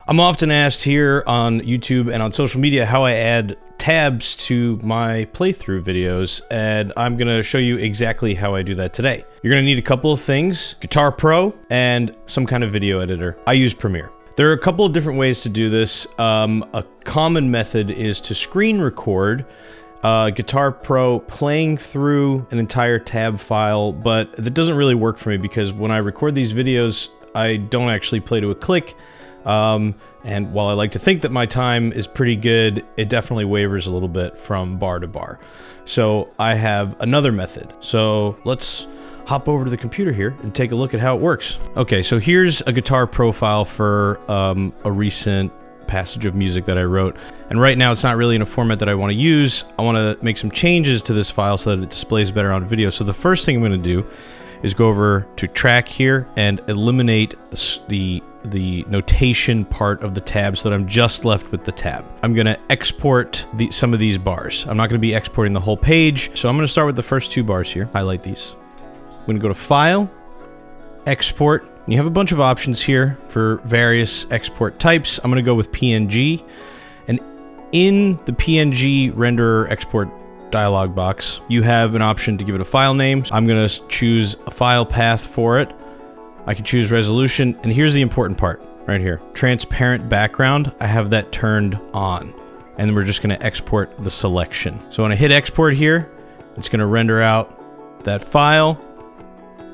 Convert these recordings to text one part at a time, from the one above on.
I'm often asked here on YouTube and on social media how I add tabs to my playthrough videos, and I'm gonna show you exactly how I do that today. You're gonna need a couple of things: Guitar Pro and some kind of video editor. I use Premiere. There are a couple of different ways to do this. A common method is to screen record Guitar Pro playing through an entire tab file, but that doesn't really work for me because when I record these videos, I don't actually play to a click. And while I like to think that my time is pretty good, it definitely wavers a little bit from bar to bar. So I have another method. So let's hop over to the computer here and take a look at how it works. Okay, so here's a Guitar profile for a recent passage of music that I wrote. And right now it's not really in a format that I want to use. I want to make some changes to this file so that it displays better on video. So the first thing I'm going to do is go over to track here and eliminate the notation part of the tab so that I'm just left with the tab. I'm going to export some of these bars. I'm not going to be exporting the whole page, so I'm going to start with the first two bars here. Highlight these. I'm going to go to File, Export, and you have a bunch of options here for various export types. I'm going to go with PNG, and in the PNG renderer export dialog box, you have an option to give it a file name. I'm going to choose a file path for it. I can choose resolution, and here's the important part right here. Transparent background, I have that turned on. And then we're just going to export the selection. So when I hit export here, it's going to render out that file,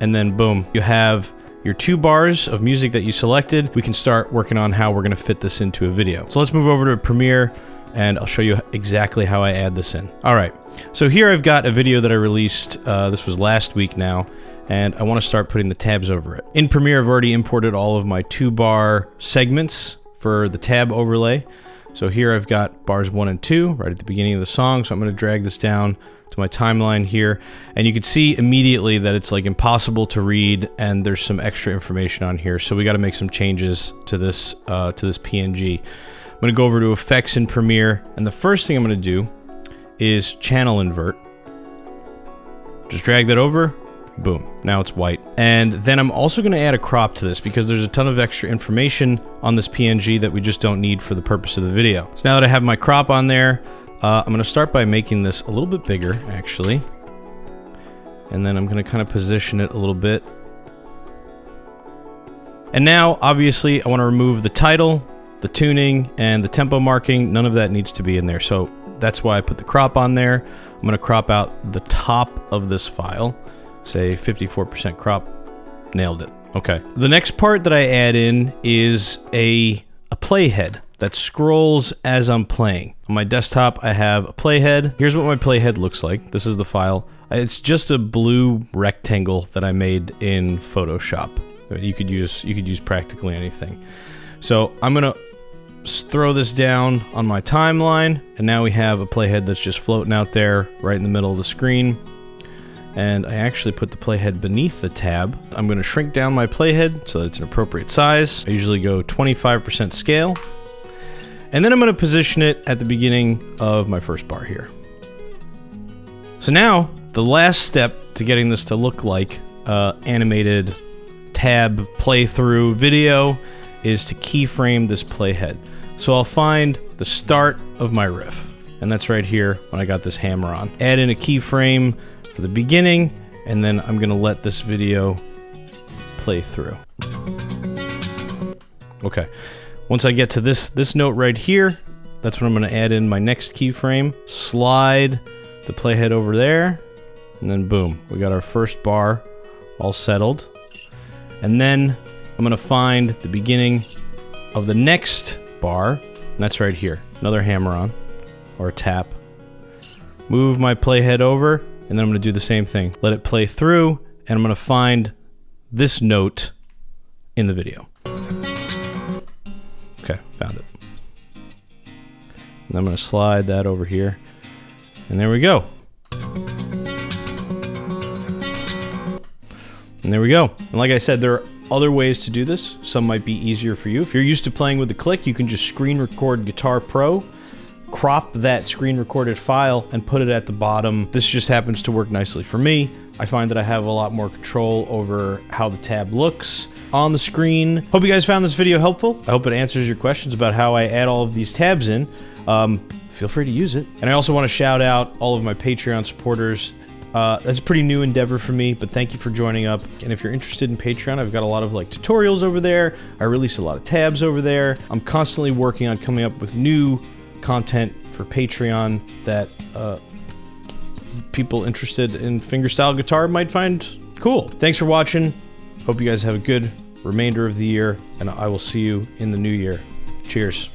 and then boom, you have your two bars of music that you selected. We can start working on how we're going to fit this into a video. So let's move over to Premiere, and I'll show you exactly how I add this in. All right, so here I've got a video that I released, this was last week now, and I want to start putting the tabs over it. In Premiere, I've already imported all of my 2-bar segments for the tab overlay. So here I've got bars 1 and 2 right at the beginning of the song, so I'm going to drag this down to my timeline here, and you can see immediately that it's like impossible to read, and there's some extra information on here, so we got to make some changes to this PNG. I'm going to go over to Effects in Premiere, and the first thing I'm going to do is Channel Invert. Just drag that over, boom, now it's white. And then I'm also going to add a crop to this because there's a ton of extra information on this PNG that we just don't need for the purpose of the video. So now that I have my crop on there, I'm going to start by making this a little bit bigger, actually. And then I'm going to kind of position it a little bit. And now, obviously, I want to remove the title, the tuning, and the tempo marking. None of that needs to be in there. So that's why I put the crop on there. I'm going to crop out the top of this file. Say 54% crop. Nailed it. Okay. The next part that I add in is a playhead that scrolls as I'm playing. On my desktop, I have a playhead. Here's what my playhead looks like. This is the file. It's just a blue rectangle that I made in Photoshop. You could use practically anything. So I'm gonna throw this down on my timeline, and now we have a playhead that's just floating out there right in the middle of the screen. And I actually put the playhead beneath the tab. I'm going to shrink down my playhead so that it's an appropriate size. I usually go 25% scale. And then I'm going to position it at the beginning of my first bar here. So now, the last step to getting this to look like animated tab playthrough video is to keyframe this playhead. So I'll find the start of my riff, and that's right here when I got this hammer on. Add in a keyframe for the beginning, and then I'm gonna let this video play through. Okay, once I get to this note right here, that's when I'm gonna add in my next keyframe, slide the playhead over there, and then boom, we got our first bar all settled. And then I'm gonna find the beginning of the next bar, and that's right here. Another hammer on, or a tap. Move my playhead over, and then I'm going to do the same thing. Let it play through, and I'm going to find this note in the video. Okay, found it. And I'm going to slide that over here, and there we go. And there we go. And like I said, there are other ways to do this. Some might be easier for you. If you're used to playing with the click, you can just screen record Guitar Pro, crop that screen recorded file, and put it at the bottom. This just happens to work nicely for me. I find that I have a lot more control over how the tab looks, on the screen. Hope you guys found this video helpful. I hope it answers your questions about how I add all of these tabs in. Feel free to use it. And I also want to shout out all of my Patreon supporters. That's a pretty new endeavor for me, but thank you for joining up. And if you're interested in Patreon, I've got a lot of like tutorials over there. I release a lot of tabs over there. I'm constantly working on coming up with new content for Patreon that people interested in fingerstyle guitar might find cool. Thanks for watching. Hope you guys have a good remainder of the year, and I will see you in the new year. Cheers.